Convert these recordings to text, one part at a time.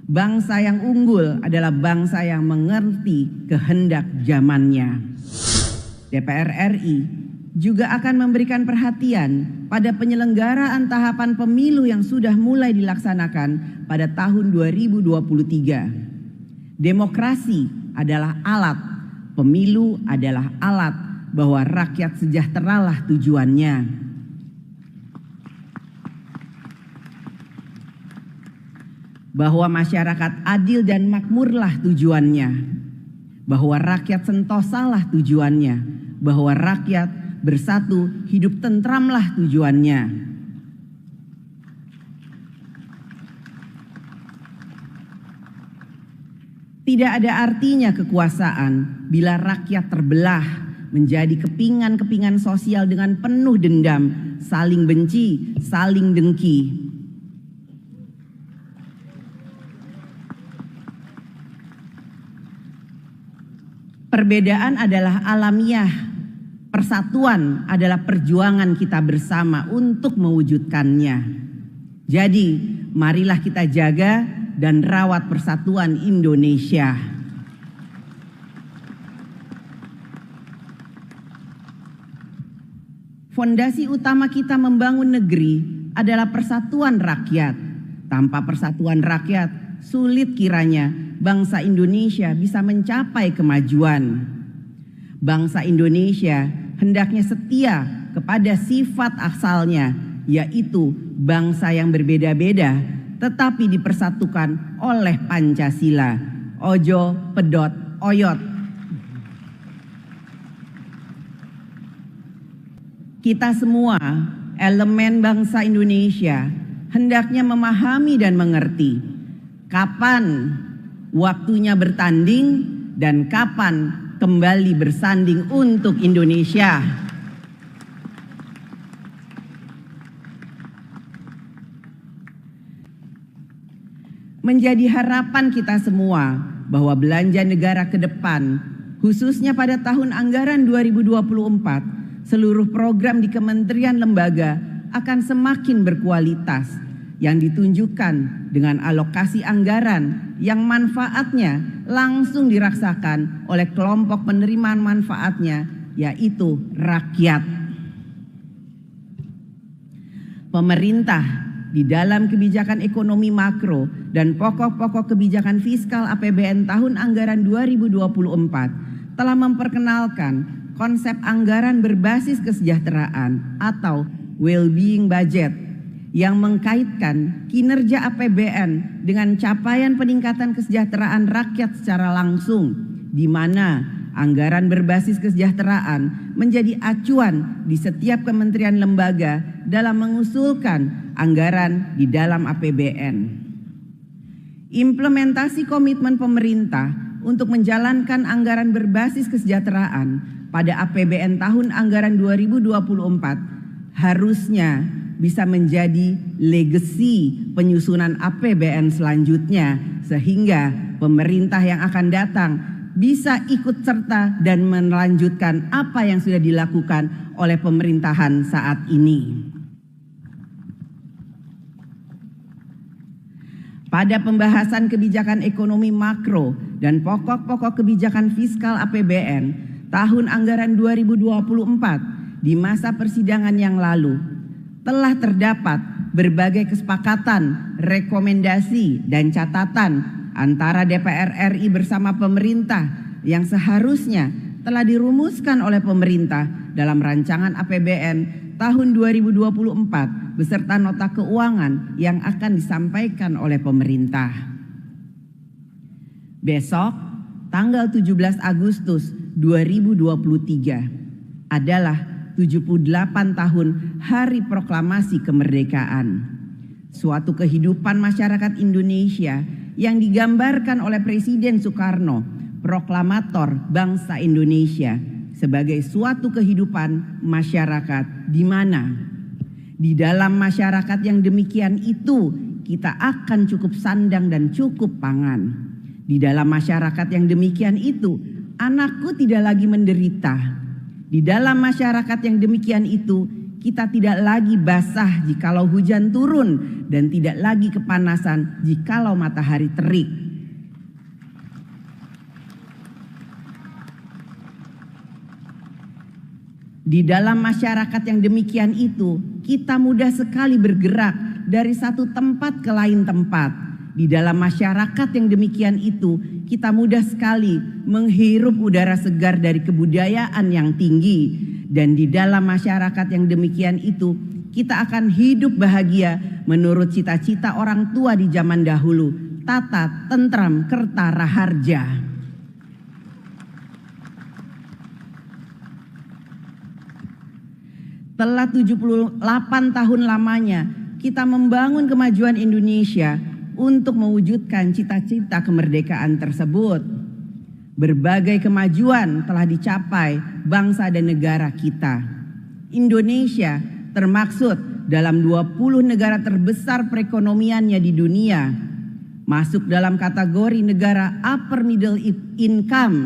Bangsa yang unggul adalah bangsa yang mengerti kehendak zamannya. DPR RI juga akan memberikan perhatian pada penyelenggaraan tahapan pemilu yang sudah mulai dilaksanakan pada tahun 2023. Demokrasi adalah alat, pemilu adalah alat bahwa rakyat sejahteralah tujuannya. Bahwa masyarakat adil dan makmurlah tujuannya, bahwa rakyat sentosalah tujuannya, bahwa rakyat bersatu hidup tentramlah tujuannya. Tidak ada artinya kekuasaan bila rakyat terbelah menjadi kepingan-kepingan sosial dengan penuh dendam, saling benci, saling dengki. Perbedaan adalah alamiah, persatuan adalah perjuangan kita bersama untuk mewujudkannya. Jadi, marilah kita jaga dan rawat persatuan Indonesia. Fondasi utama kita membangun negeri adalah persatuan rakyat. Tanpa persatuan rakyat, sulit kiranya bangsa Indonesia bisa mencapai kemajuan. Bangsa Indonesia hendaknya setia kepada sifat asalnya, yaitu bangsa yang berbeda-beda tetapi dipersatukan oleh Pancasila. Ojo pedot oyot. Kita semua, elemen bangsa Indonesia, hendaknya memahami dan mengerti kapan waktunya bertanding dan kapan kembali bersanding untuk Indonesia. Menjadi harapan kita semua bahwa belanja negara ke depan, khususnya pada tahun anggaran 2024, seluruh program di kementerian lembaga akan semakin berkualitas, yang ditunjukkan dengan alokasi anggaran yang manfaatnya langsung dirasakan oleh kelompok penerimaan manfaatnya, yaitu rakyat. Pemerintah di dalam kebijakan ekonomi makro dan pokok-pokok kebijakan fiskal APBN tahun anggaran 2024 telah memperkenalkan konsep anggaran berbasis kesejahteraan atau well-being budget yang mengkaitkan kinerja APBN dengan capaian peningkatan kesejahteraan rakyat secara langsung, di mana anggaran berbasis kesejahteraan menjadi acuan di setiap kementerian lembaga dalam mengusulkan anggaran di dalam APBN. Implementasi komitmen pemerintah untuk menjalankan anggaran berbasis kesejahteraan pada APBN tahun anggaran 2024 harusnya bisa menjadi legasi penyusunan APBN selanjutnya, sehingga pemerintah yang akan datang bisa ikut serta dan melanjutkan apa yang sudah dilakukan oleh pemerintahan saat ini. Pada pembahasan kebijakan ekonomi makro dan pokok-pokok kebijakan fiskal APBN tahun anggaran 2024 di masa persidangan yang lalu, telah terdapat berbagai kesepakatan, rekomendasi, dan catatan antara DPR RI bersama pemerintah yang seharusnya telah dirumuskan oleh pemerintah dalam rancangan APBN tahun 2024 beserta nota keuangan yang akan disampaikan oleh pemerintah. Besok, tanggal 17 Agustus 2023 adalah 78 tahun Hari Proklamasi Kemerdekaan. Suatu kehidupan masyarakat Indonesia yang digambarkan oleh Presiden Soekarno, proklamator bangsa Indonesia, sebagai suatu kehidupan masyarakat di mana di dalam masyarakat yang demikian itu kita akan cukup sandang dan cukup pangan. Di dalam masyarakat yang demikian itu anakku tidak lagi menderita. Di dalam masyarakat yang demikian itu Kita tidak lagi basah jikalau hujan turun dan tidak lagi kepanasan jikalau matahari terik. Di dalam masyarakat yang demikian itu, kita mudah sekali bergerak dari satu tempat ke lain tempat. Di dalam masyarakat yang demikian itu, kita mudah sekali menghirup udara segar dari kebudayaan yang tinggi. Dan di dalam masyarakat yang demikian itu, kita akan hidup bahagia menurut cita-cita orang tua di zaman dahulu, tata, tentram, kerta, raharja. Telah 78 tahun lamanya kita membangun kemajuan Indonesia untuk mewujudkan cita-cita kemerdekaan tersebut. Berbagai kemajuan telah dicapai bangsa dan negara kita. Indonesia termaksud dalam 20 negara terbesar perekonomiannya di dunia, masuk dalam kategori negara upper middle income.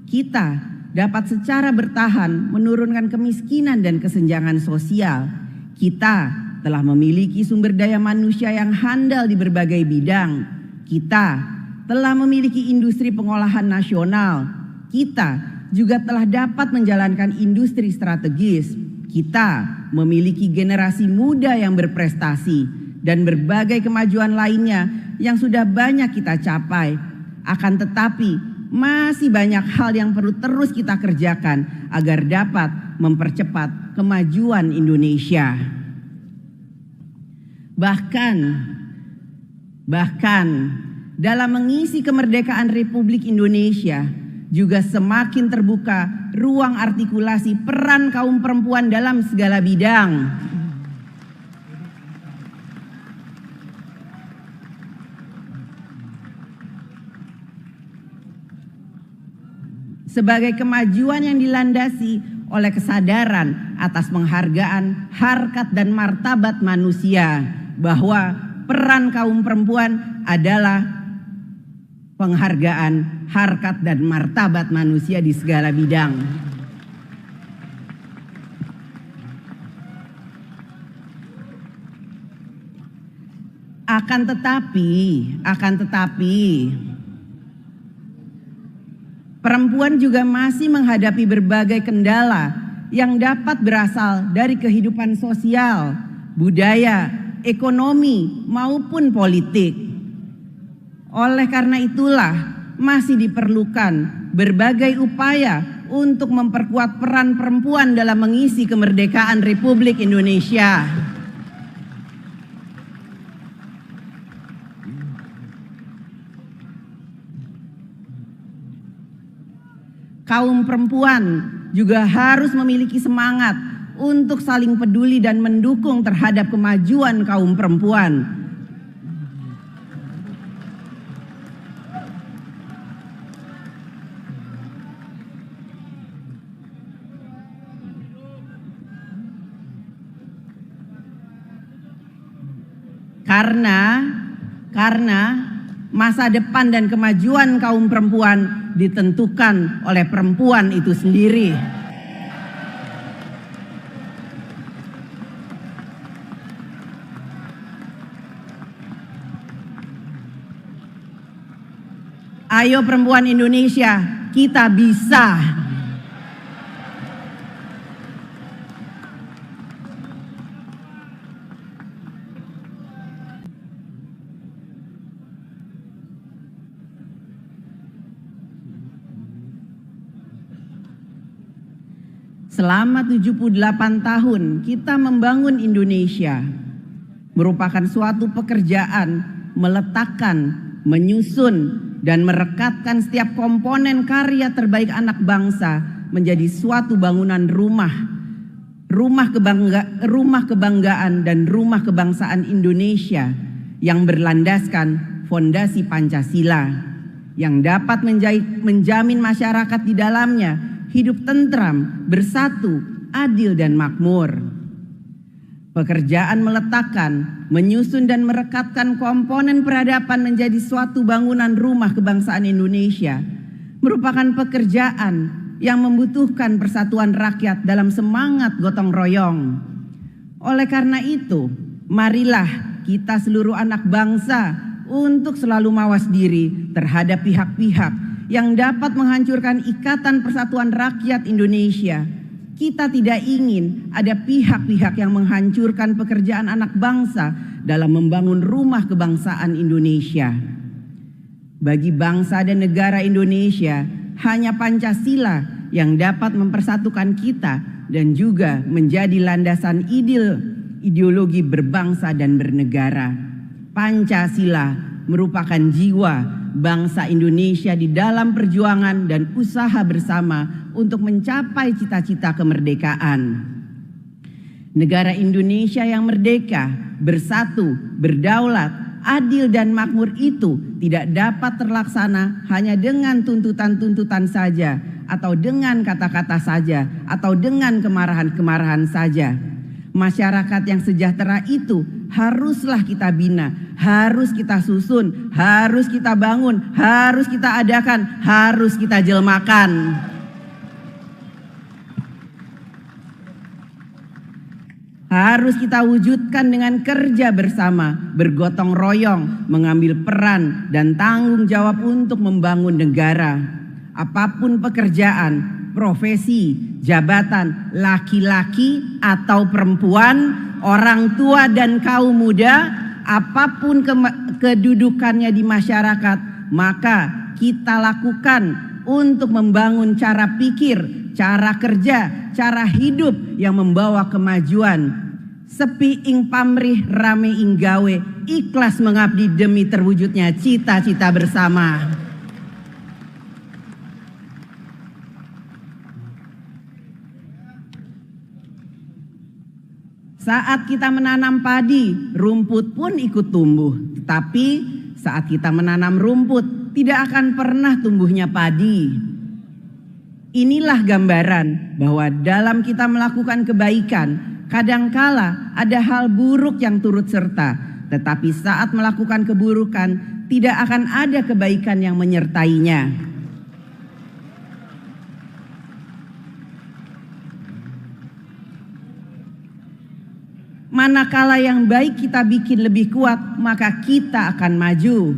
Kita dapat secara bertahan menurunkan kemiskinan dan kesenjangan sosial. Kita telah memiliki sumber daya manusia yang handal di berbagai bidang. Kita telah memiliki industri pengolahan nasional. Kita juga telah dapat menjalankan industri strategis. Kita memiliki generasi muda yang berprestasi dan berbagai kemajuan lainnya yang sudah banyak kita capai. Akan tetapi, masih banyak hal yang perlu terus kita kerjakan agar dapat mempercepat kemajuan Indonesia. Bahkan dalam mengisi kemerdekaan Republik Indonesia juga semakin terbuka ruang artikulasi peran kaum perempuan dalam segala bidang. Sebagai kemajuan yang dilandasi oleh kesadaran atas penghargaan harkat dan martabat manusia, bahwa peran kaum perempuan adalah penghargaan harkat dan martabat manusia di segala bidang. Akan tetapi perempuan juga masih menghadapi berbagai kendala yang dapat berasal dari kehidupan sosial, budaya, ekonomi, maupun politik. Oleh karena itulah masih diperlukan berbagai upaya untuk memperkuat peran perempuan dalam mengisi kemerdekaan Republik Indonesia. Kaum perempuan juga harus memiliki semangat untuk saling peduli dan mendukung terhadap kemajuan kaum perempuan. Karena masa depan dan kemajuan kaum perempuan ditentukan oleh perempuan itu sendiri. Ayo perempuan Indonesia, kita bisa. Selama 78 tahun kita membangun Indonesia, merupakan suatu pekerjaan meletakkan, menyusun, dan merekatkan setiap komponen karya terbaik anak bangsa menjadi suatu bangunan rumah kebanggaan dan rumah kebangsaan Indonesia yang berlandaskan fondasi Pancasila, yang dapat menjamin masyarakat di dalamnya hidup tentram, bersatu, adil, dan makmur. Pekerjaan meletakkan, menyusun, dan merekatkan komponen peradaban menjadi suatu bangunan rumah kebangsaan Indonesia merupakan pekerjaan yang membutuhkan persatuan rakyat dalam semangat gotong royong. Oleh karena itu, marilah kita seluruh anak bangsa untuk selalu mawas diri terhadap pihak-pihak yang dapat menghancurkan ikatan persatuan rakyat Indonesia. Kita tidak ingin ada pihak-pihak yang menghancurkan pekerjaan anak bangsa dalam membangun rumah kebangsaan Indonesia. Bagi bangsa dan negara Indonesia, hanya Pancasila yang dapat mempersatukan kita dan juga menjadi landasan ideologi berbangsa dan bernegara. Pancasila merupakan jiwa bangsa Indonesia di dalam perjuangan dan usaha bersama untuk mencapai cita-cita kemerdekaan. Negara Indonesia yang merdeka, bersatu, berdaulat, adil dan makmur itu tidak dapat terlaksana hanya dengan tuntutan-tuntutan saja, atau dengan kata-kata saja, atau dengan kemarahan-kemarahan saja. Masyarakat yang sejahtera itu haruslah kita bina, harus kita susun, harus kita bangun, harus kita adakan, harus kita jelmakan. Harus kita wujudkan dengan kerja bersama, bergotong royong, mengambil peran dan tanggung jawab untuk membangun negara. Apapun pekerjaan, profesi, jabatan, laki-laki atau perempuan, orang tua dan kaum muda, apapun kedudukannya di masyarakat, maka kita lakukan untuk membangun cara pikir, cara kerja, cara hidup yang membawa kemajuan. Sepi ing pamrih rame ing gawe, ikhlas mengabdi demi terwujudnya cita-cita bersama. Saat kita menanam padi, rumput pun ikut tumbuh. Tetapi saat kita menanam rumput, tidak akan pernah tumbuhnya padi. Inilah gambaran bahwa dalam kita melakukan kebaikan, kadangkala ada hal buruk yang turut serta. Tetapi saat melakukan keburukan, tidak akan ada kebaikan yang menyertainya. Manakala yang baik kita bikin lebih kuat, maka kita akan maju.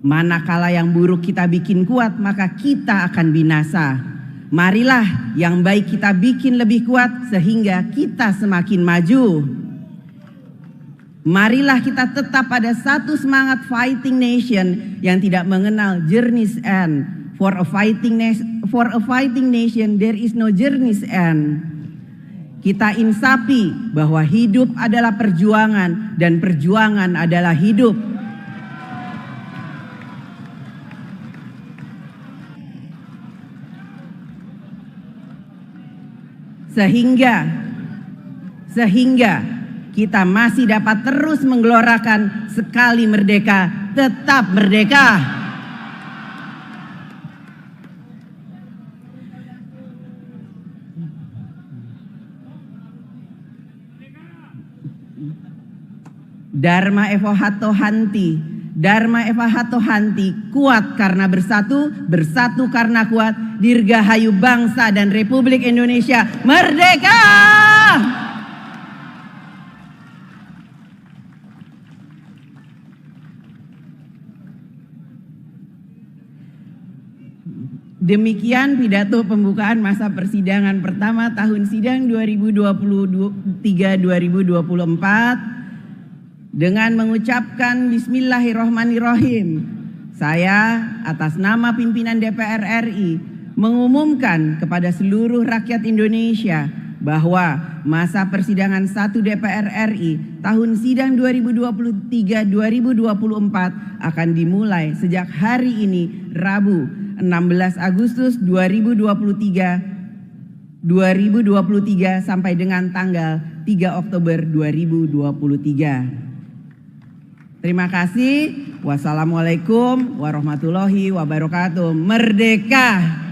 Manakala yang buruk kita bikin kuat, maka kita akan binasa. Marilah yang baik kita bikin lebih kuat sehingga kita semakin maju. Marilah kita tetap pada satu semangat fighting nation yang tidak mengenal journey's end. For a fighting nation there is no journey's end. Kita insapi bahwa hidup adalah perjuangan dan perjuangan adalah hidup. Sehingga kita masih dapat terus menggelorakan sekali merdeka, tetap merdeka. Dharma Eva Hatto Hanti, Dharma Eva Hatto Hanti, kuat karena bersatu, bersatu karena kuat. Dirgahayu bangsa dan Republik Indonesia merdeka! Demikian pidato pembukaan masa persidangan pertama tahun sidang 2023-2024. Dengan mengucapkan Bismillahirrohmanirrohim, saya atas nama pimpinan DPR RI mengumumkan kepada seluruh rakyat Indonesia bahwa masa persidangan 1 DPR RI tahun sidang 2023-2024 akan dimulai sejak hari ini, Rabu 16 Agustus 2023 sampai dengan tanggal 3 Oktober 2023. Terima kasih. Wassalamualaikum warahmatullahi wabarakatuh. Merdeka!